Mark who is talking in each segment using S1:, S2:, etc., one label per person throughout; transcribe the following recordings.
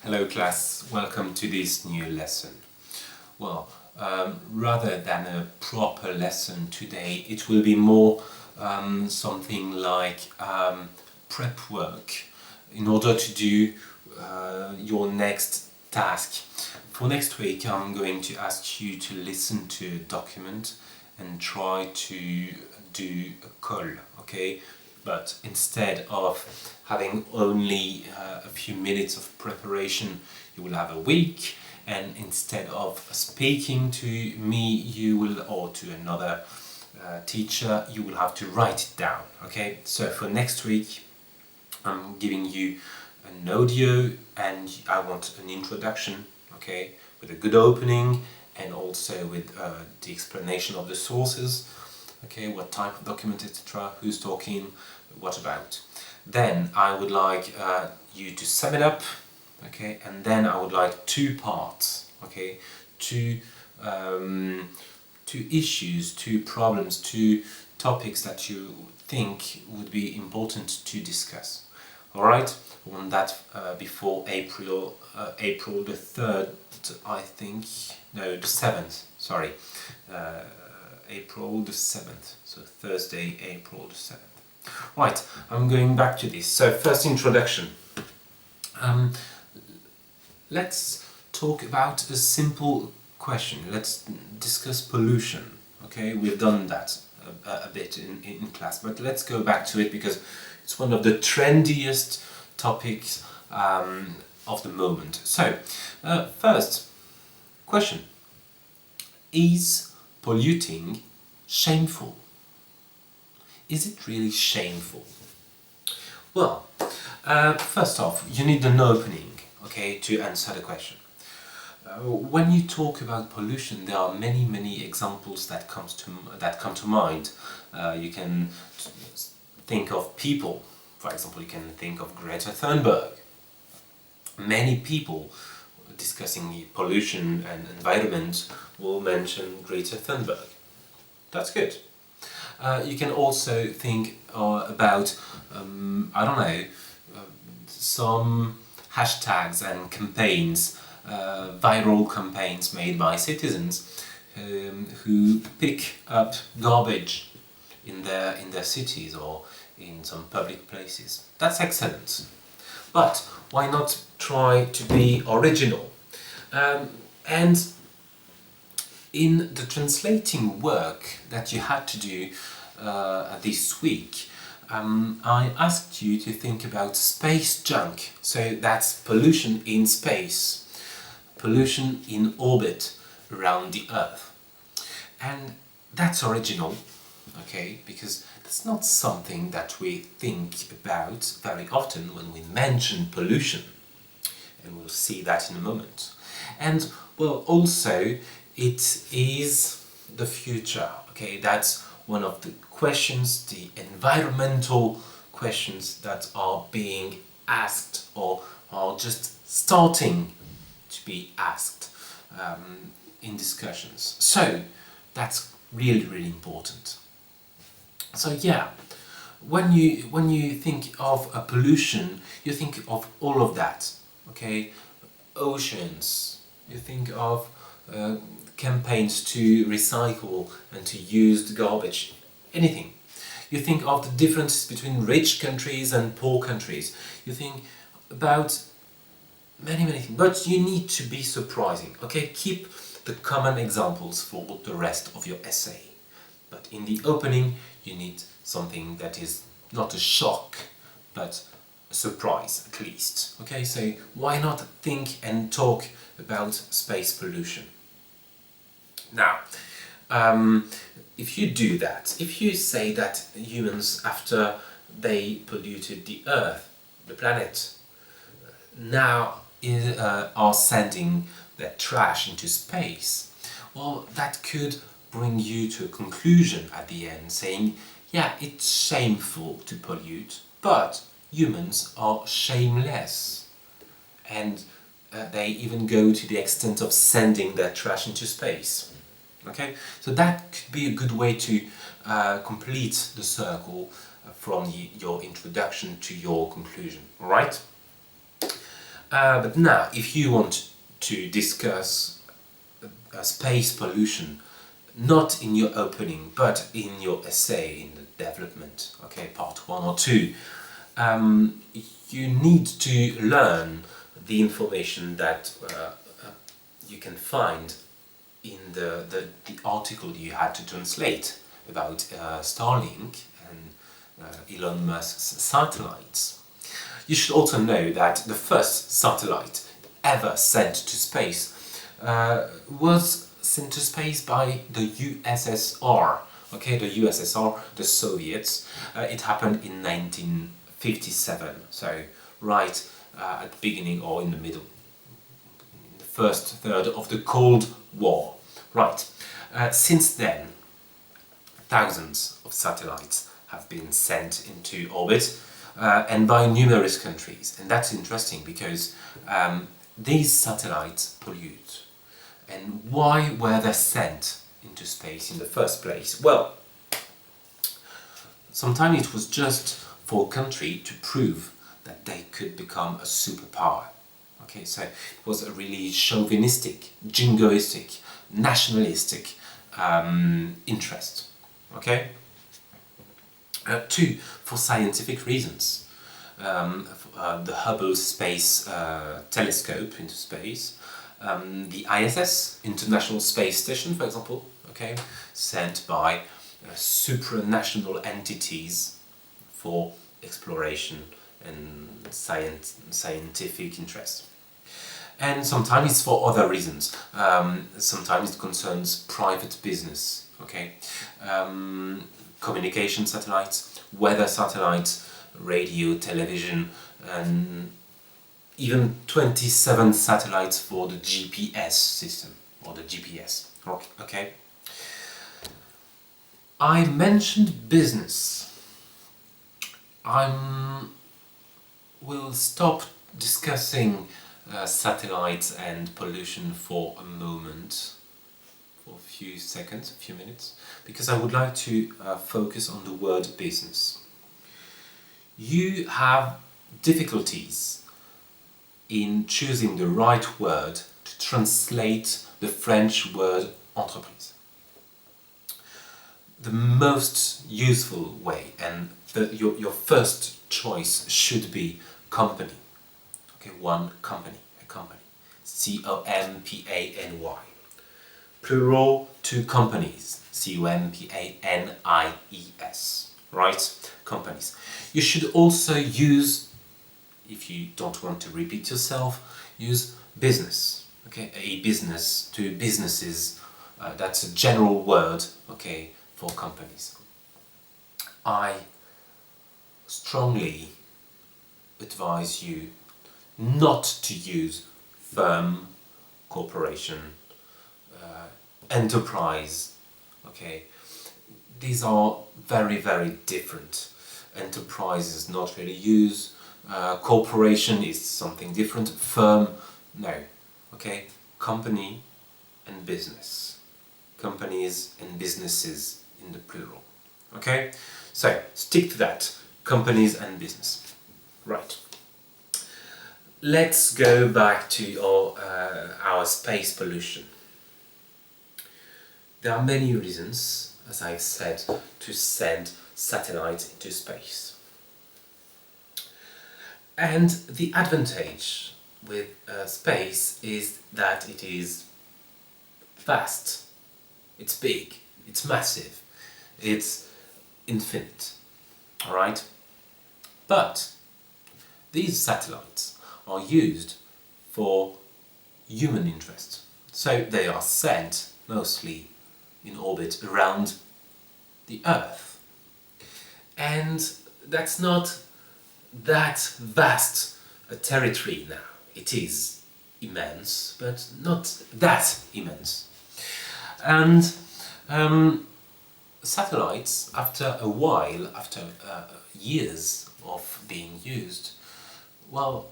S1: Hello class, welcome to this new lesson. Well, rather than a proper lesson today, it will be more something like prep work in order to do your next task. For next week, I'm going to ask you to listen to a document and try to do a kholle, okay? But instead of having only a few minutes of preparation, you will have a week, and instead of speaking to me, you will, or to another teacher, you will have to write it down, okay? So for next week, I'm giving you an audio and I want an introduction, okay, with a good opening and also with the explanation of the sources, okay, what type of document, etc., who's talking, what about. Then I would like you to sum it up, okay, and then I would like two parts, okay, two issues, two problems, two topics that you think would be important to discuss. Alright, I want that before April the 3rd, I think, no, the 7th, sorry, April the 7th, so Thursday, April the 7th. Right, I'm going back to this. So first introduction. Let's talk about a simple question. Let's discuss pollution. Okay, we've done that a bit in class, but let's go back to it because it's one of the trendiest topics of the moment. So, first question: is polluting shameful? Is it really shameful? Well, first off, you need an opening, okay, to answer the question. When you talk about pollution, there are many examples that come to mind. You can think of people. For example, you can think of Greta Thunberg. Many people discussing pollution and environment will mention Greta Thunberg. That's good. You can also think about, I don't know, some hashtags and campaigns, viral campaigns made by citizens who pick up garbage in their cities or in some public places. That's excellent. But why not try to be original? And in the translating work that you had to do this week, I asked you to think about space junk. So that's pollution in space, pollution in orbit around the Earth. And that's original, okay, because that's not something that we think about very often when we mention pollution. And we'll see that in a moment. And, well, also, it is the future, okay? That's one of the questions, the environmental questions that are being asked or are just starting to be asked in discussions. So that's really important. So yeah, when you think of a pollution, you think of all of that, okay? Oceans, you think of campaigns to recycle and to use the garbage, anything. You think of the differences between rich countries and poor countries. You think about many things, but you need to be surprising, okay? Keep the common examples for the rest of your essay. But in the opening, you need something that is not a shock, but a surprise at least, okay? So why not think and talk about space pollution? Now, if you do that, if you say that humans, after they polluted the Earth, the planet, now are sending their trash into space, well, that could bring you to a conclusion at the end, saying, yeah, it's shameful to pollute, but humans are shameless. And they even go to the extent of sending their trash into space. Okay, so that could be a good way to complete the circle from your introduction to your conclusion. All right. But now, if you want to discuss space pollution, not in your opening, but in your essay, in the development, okay, part 1 or 2, you need to learn the information that you can find in the article you had to translate about Starlink and Elon Musk's satellites. You should also know that the first satellite ever sent to space was sent to space by the USSR. Okay, the USSR, the Soviets. It happened in 1957, so right at the beginning or in the middle, in the first third of the Cold War. Right. Since then, thousands of satellites have been sent into orbit, and by numerous countries. And that's interesting because these satellites pollute. And why were they sent into space in the first place? Well, sometimes it was just for a country to prove that they could become a superpower. Okay, so it was a really chauvinistic, jingoistic, nationalistic interest. Okay? 2, for scientific reasons. The Hubble Space Telescope into space, the ISS, International Space Station, for example, okay, sent by supranational entities for exploration and scientific interest. And sometimes it's for other reasons. Sometimes it concerns private business, okay? Communication satellites, weather satellites, radio, television, and even 27 satellites for the GPS system, or the GPS, okay? I mentioned business. We'll stop discussing satellites and pollution for a moment, for a few seconds, a few minutes, because I would like to focus on the word business. You have difficulties in choosing the right word to translate the French word entreprise. The most useful way, and your first choice should be company. Okay, one company, a company. C-O-M-P-A-N-Y. Plural, 2 companies. C-O-M-P-A-N-I-E-S. Right? Companies. You should also use, if you don't want to repeat yourself, use business. Okay, a business, 2 businesses. That's a general word, okay, for companies. I strongly advise you not to use firm, corporation, enterprise. Okay, these are very, very different. Enterprise is not really used. Corporation is something different. Firm, no. Okay, company and business. Companies and businesses in the plural. Okay, so stick to that. Companies and business. Right. Let's go back to our space pollution. There are many reasons, as I've said, to send satellites into space. And the advantage with space is that it is vast, it's big, it's massive, it's infinite. Alright? But these satellites are used for human interest. So they are sent mostly in orbit around the Earth. And that's not that vast a territory now. It is immense, but not that immense. And satellites, after a while, after years of being used, well,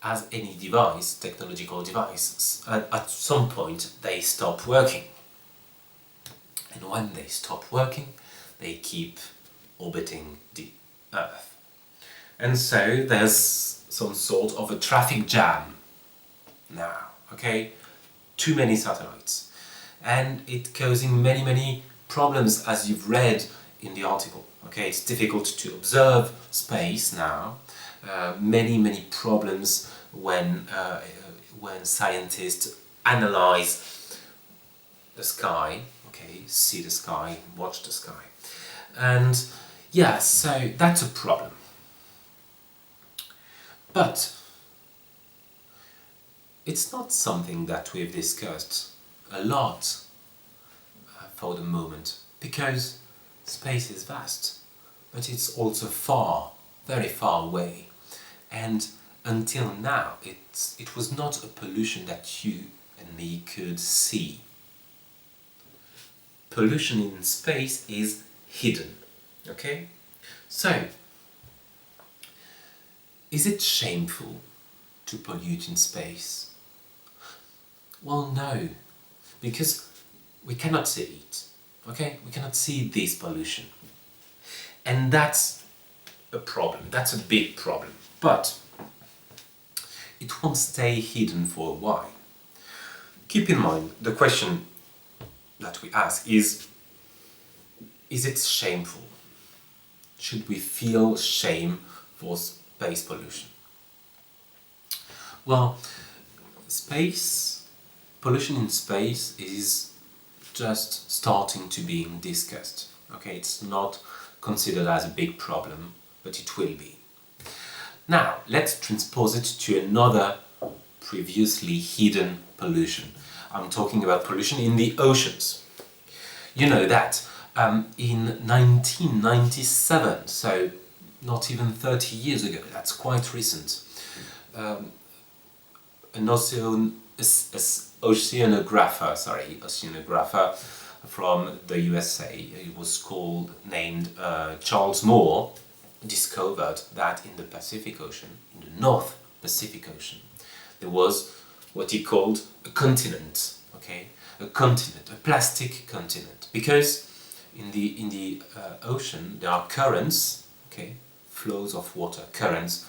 S1: as any device, technological device, at some point they stop working. And when they stop working, they keep orbiting the Earth. And so there's some sort of a traffic jam now, okay? Too many satellites. And it causing many problems, as you've read in the article, okay? It's difficult to observe space now. Many problems when scientists analyze the sky, okay, see the sky, watch the sky. And yeah, so that's a problem. But it's not something that we've discussed a lot for the moment, because space is vast, but it's also far, very far away. And until now, it was not a pollution that you and me could see. Pollution in space is hidden, okay? So, is it shameful to pollute in space? Well, no, because we cannot see it, okay? We cannot see this pollution. And that's a problem, that's a big problem. But it won't stay hidden for a while. Keep in mind, the question that we ask is it shameful? Should we feel shame for space pollution? Well, pollution in space is just starting to be discussed. Okay, it's not considered as a big problem, but it will be. Now, let's transpose it to another previously hidden pollution. I'm talking about pollution in the oceans. You know that in 1997, so not even 30 years ago, that's quite recent, an oceanographer from the USA, he was named Charles Moore, discovered that in the Pacific Ocean, in the North Pacific Ocean, there was what he called a continent, okay? A continent, a plastic continent, because in the ocean there are currents, okay? Flows of water, currents,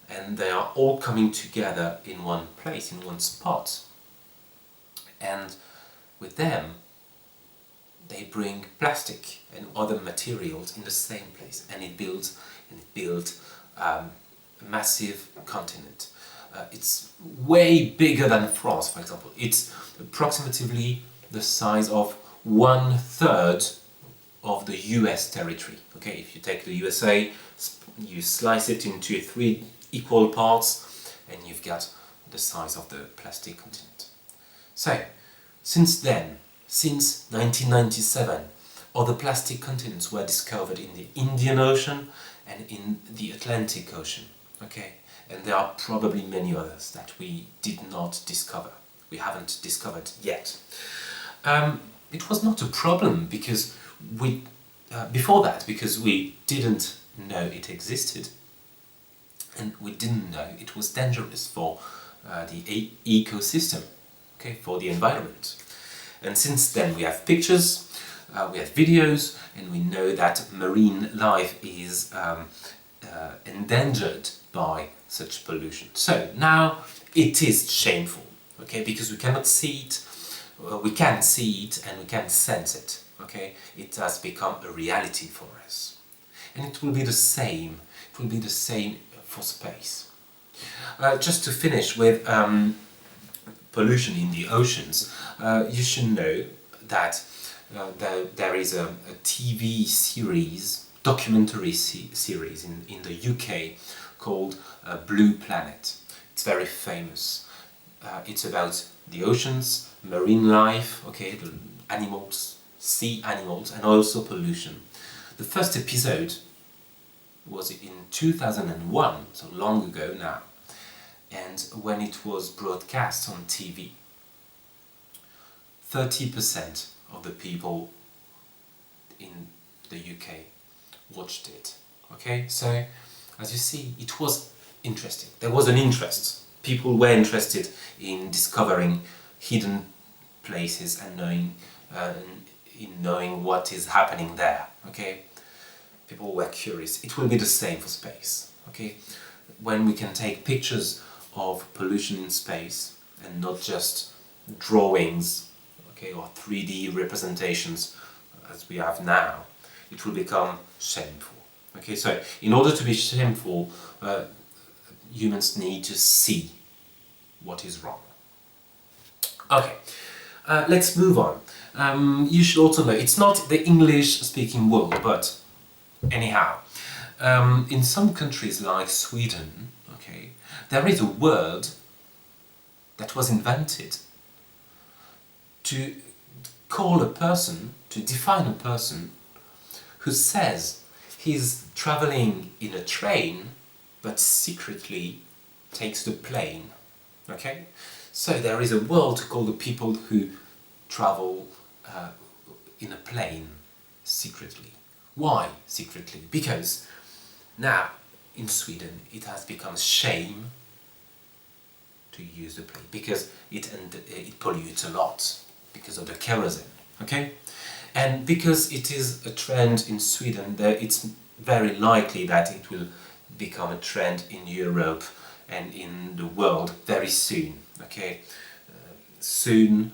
S1: and they are all coming together in one place, in one spot. And with them, they bring plastic and other materials in the same place, and it built a massive continent. It's way bigger than France, for example. It's approximately the size of 1/3 of the US territory. Okay, if you take the USA, you slice it into 3 equal parts, and you've got the size of the plastic continent. So, since then, since 1997, other plastic continents were discovered in the Indian Ocean and in the Atlantic Ocean. Okay, and there are probably many others that we did not discover. We haven't discovered yet. It was not a problem because before that, because we didn't know it existed, and we didn't know it was dangerous for the ecosystem, okay, for the environment. And since then we have pictures, we have videos, and we know that marine life is endangered by such pollution. So now it is shameful, okay, because we cannot see it, we can see it and we can sense it, okay. It has become a reality for us, and it will be the same. It will be the same for space. Just to finish with pollution in the oceans, you should know that there is a TV series, documentary series in the UK called Blue Planet. It's very famous. It's about the oceans, marine life, okay, the animals, sea animals, and also pollution. The first episode was in 2001, so long ago now. And when it was broadcast on TV, 30% of the people in the UK watched it. Okay, so as you see, it was interesting. There was an interest. People were interested in discovering hidden places and knowing what is happening there. Okay, people were curious. It will be the same for space. Okay, when we can take pictures of pollution in space and not just drawings, okay, or 3D representations as we have now, it will become shameful. Okay, so in order to be shameful, humans need to see what is wrong. Okay, let's move on. You should also know, it's not the English-speaking world, but anyhow, in some countries like Sweden, okay, there is a word that was invented to call a person, to define a person who says he's traveling in a train but secretly takes the plane. Okay? So there is a word to call the people who travel in a plane secretly. Why secretly? Because now in Sweden it has become shame to use the plane because it pollutes a lot because of the kerosene. Okay? And because it is a trend in Sweden, it's very likely that it will become a trend in Europe and in the world very soon. Okay? Soon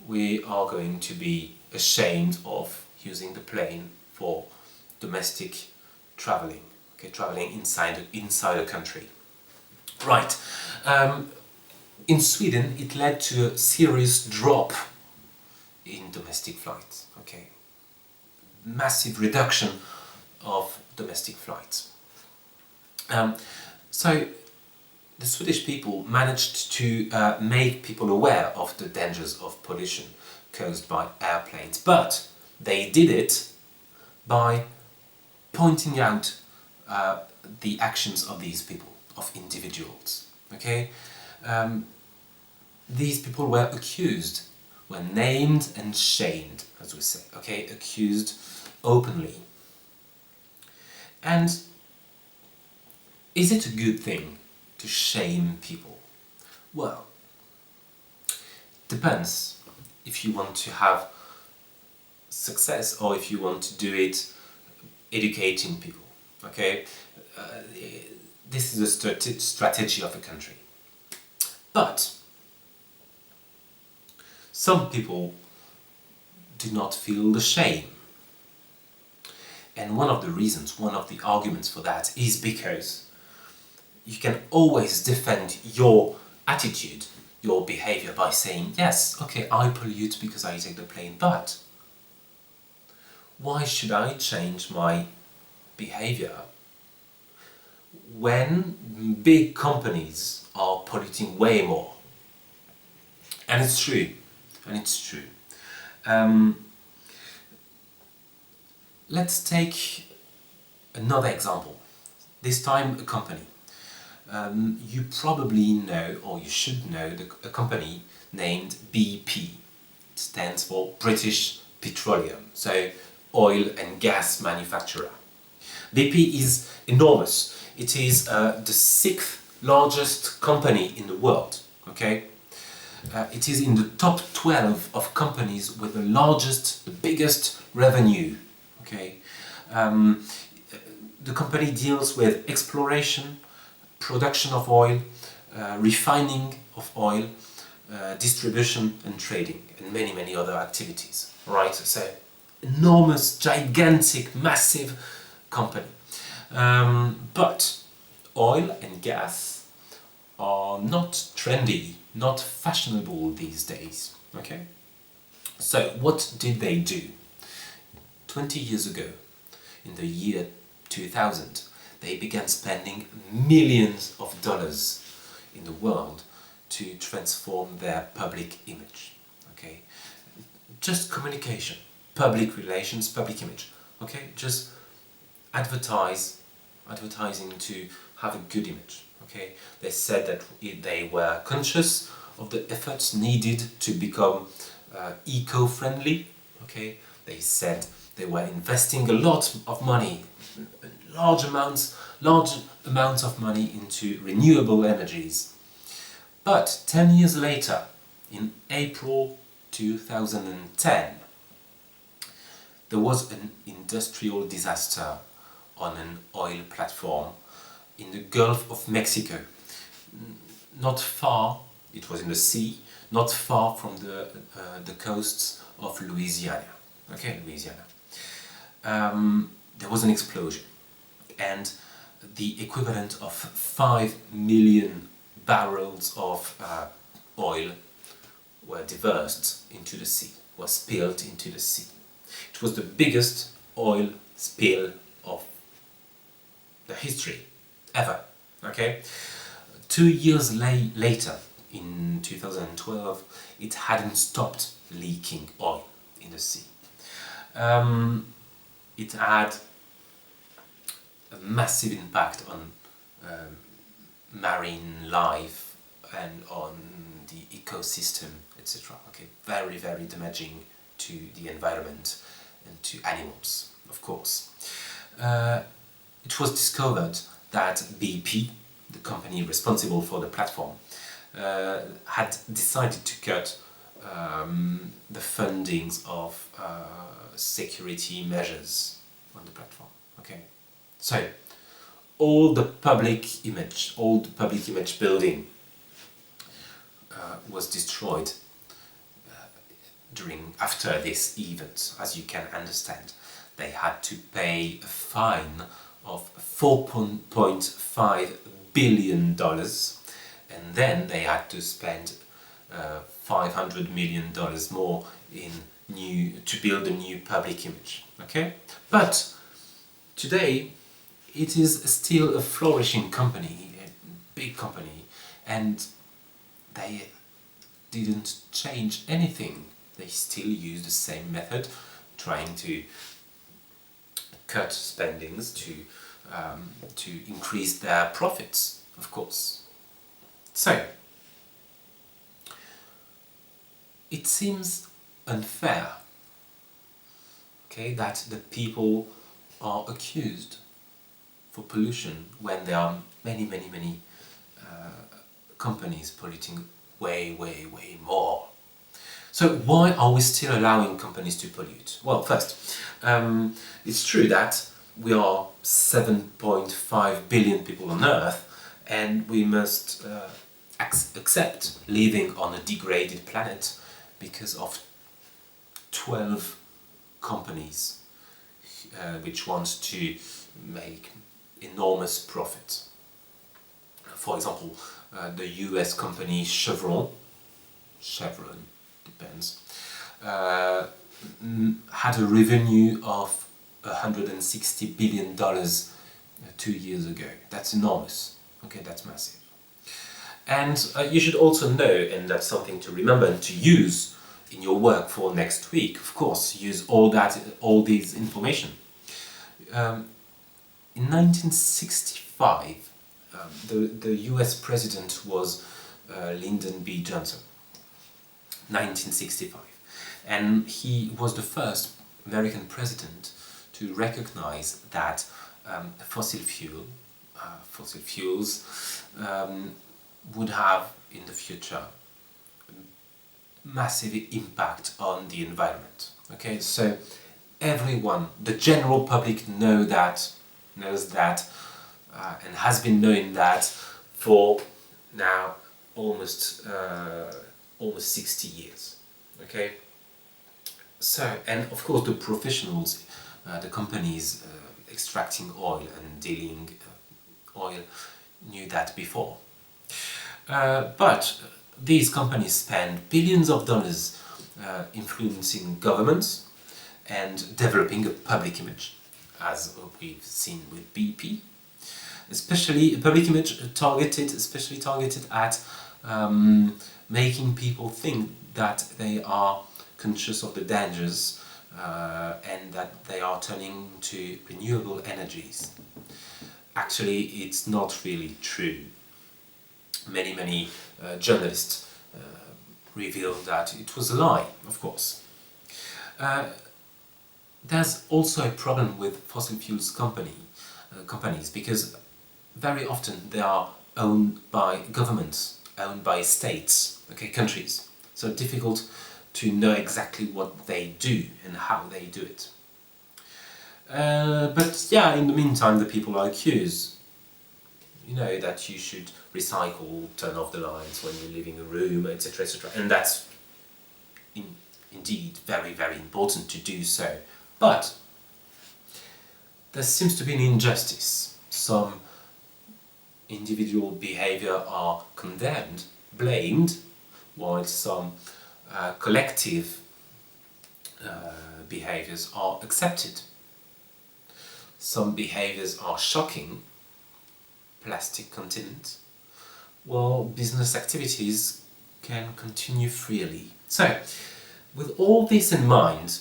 S1: we are going to be ashamed of using the plane for domestic traveling. Okay, traveling inside a country. Right. In Sweden, it led to a serious drop in domestic flights. Okay, massive reduction of domestic flights. So the Swedish people managed to make people aware of the dangers of pollution caused by airplanes, but they did it by pointing out the actions of these people, of individuals. Okay, these people were accused, were named and shamed, as we say. Okay, accused openly. And is it a good thing to shame people? Well, depends if you want to have success or if you want to do it educating people. Okay, this is a strategy of a country. But some people do not feel the shame. And one of the reasons, one of the arguments for that is because you can always defend your attitude, your behavior by saying, yes, okay, I pollute because I take the plane, but why should I change my behavior when big companies are polluting way more? And it's true. And it's true. Let's take another example. This time a company. You probably know, or you should know, a company named BP. It stands for British Petroleum, so oil and gas manufacturer. BP is enormous. It is the 6th largest company in the world. Okay? It is in the top 12 of companies with the largest, the biggest revenue. Okay, the company deals with exploration, production of oil, refining of oil, distribution and trading, and many, many other activities. Right, so enormous, gigantic, massive company. But oil and gas are not trendy, not fashionable these days. Okay, so what did they do? 20 years ago, in the year 2000, they began spending millions of dollars in the world to transform their public image. Okay, just communication, public relations, public image. Okay, just advertising to have a good image. Okay, they said that they were conscious of the efforts needed to become eco-friendly. Okay, they said they were investing a lot of money, large amounts of money into renewable energies. But 10 years later, in April 2010, there was an industrial disaster on an oil platform in the Gulf of Mexico, not far, it was in the sea, not far from the coasts of Louisiana. Okay, Louisiana. There was an explosion, and the equivalent of 5 million barrels of oil were diversed into the sea, were spilled into the sea. It was the biggest oil spill of the history ever. Okay, 2 years later, in 2012, it hadn't stopped leaking oil in the sea. It had a massive impact on marine life and on the ecosystem, etc. Okay, very, very damaging to the environment and to animals, of course. It was discovered that BP, the company responsible for the platform, had decided to cut the fundings of security measures on the platform. Okay, so all the public image building was destroyed after this event. As you can understand, they had to pay a fine of $4.5 billion, and then they had to spend $500 million more to build a new public image. Okay, but today it is still a flourishing company, a big company, and they didn't change anything. They still use the same method, trying to cut spendings to increase their profits, of course. So it seems unfair, okay, that the people are accused for pollution when there are many companies polluting way more. So why are we still allowing companies to pollute? Well, first, it's true that we are 7.5 billion people on Earth, and we must accept living on a degraded planet because of 12 companies which want to make enormous profit. For example, the US company Chevron depends, had a revenue of $160 billion 2 years ago. That's enormous. Okay, that's massive. And you should also know, and that's something to remember and to use in your work for next week, of course, use all these information. In 1965, the US president was Lyndon B. Johnson. 1965. And he was the first American president to recognize that fossil fuels would have in the future massive impact on the environment. Okay, so everyone, the general public knows that and has been knowing that for now almost 60 years. Okay, so, and of course the professionals, the companies extracting oil and dealing oil knew that before. But these companies spend billions of dollars influencing governments and developing a public image, as we've seen with BP. Especially a public image especially targeted at making people think that they are conscious of the dangers and that they are turning to renewable energies. Actually, it's not really true. Many journalists revealed that it was a lie, of course. There's also a problem with fossil fuels companies because very often they are owned by governments, owned by states, okay, countries. So difficult to know exactly what they do and how they do it. But yeah, in the meantime, the people are accused. you know that you should recycle, turn off the lights when you're leaving a room, etc., etc. And that's indeed very, very important to do so. But there seems to be an injustice. Some individual behavior are condemned, blamed, while some collective behaviors are accepted. Some behaviors are shocking, plastic continent, while business activities can continue freely. So, with all this in mind,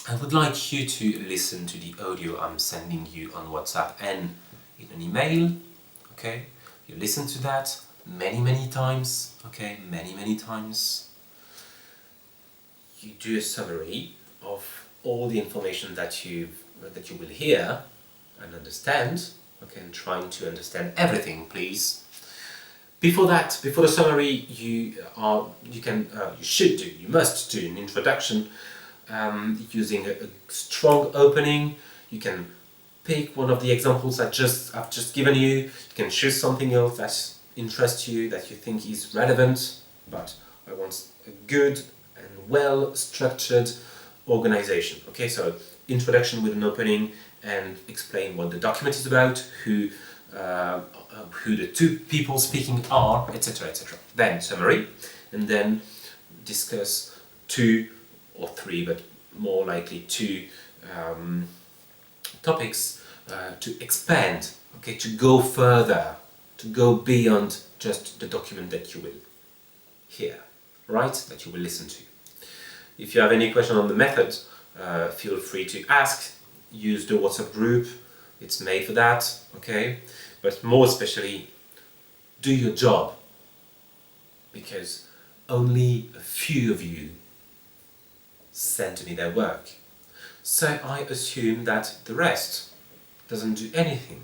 S1: I would like you to listen to the audio I'm sending you on WhatsApp and in an email, okay? You listen to that many times, okay? Many times. You do a summary of all the information that you will hear and understand, okay? And trying to understand everything, please. Before that, before the summary, you must do an introduction using a strong opening. You can pick one of the examples I've just given you. You can choose something else that interests you, that you think is relevant, but I want a good and well-structured organization. Okay, so introduction with an opening and explain what the document is about, who the two people speaking are, etc., etc. Then summary, and then discuss 2 or 3, but more likely 2 topics to expand, okay, to go further, to go beyond just the document that you will hear, right, that you will listen to. If you have any question on the method, feel free to ask. Use the WhatsApp group, it's made for that, okay? But more especially, do your job, because only a few of you send me their work. So I assume that the rest doesn't do anything.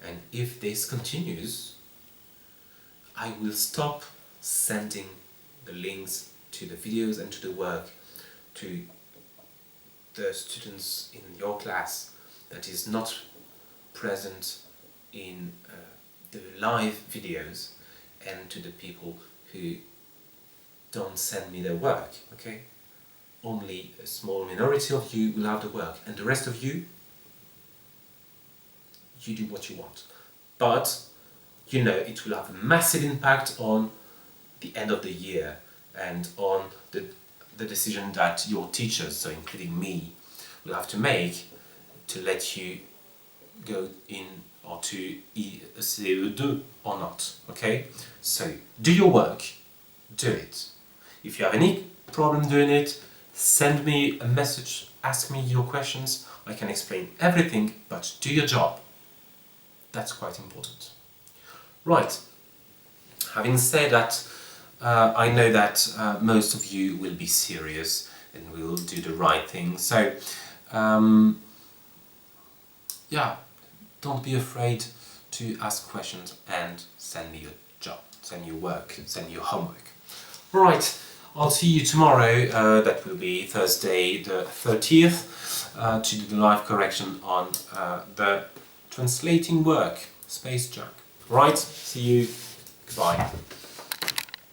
S1: And if this continues, I will stop sending the links to the videos and to the work to the students in your class that is not present in the live videos, and to the people who don't send me their work, okay? Only a small minority of you will have the work, and the rest of you, you do what you want. But, you know, it will have a massive impact on the end of the year and on the decision that your teachers, so including me, will have to make to let you go in or to ECE1 or not, okay? So, do your work, do it. If you have any problem doing it, send me a message, ask me your questions, I can explain everything, but do your job. That's quite important. Right, having said that, I know that most of you will be serious and will do the right thing, so yeah, don't be afraid to ask questions and send me your job, send me your work, send me your homework. Right, I'll see you tomorrow, that will be Thursday the 30th, to do the live correction on the translating work, space junk. Right, see you, goodbye.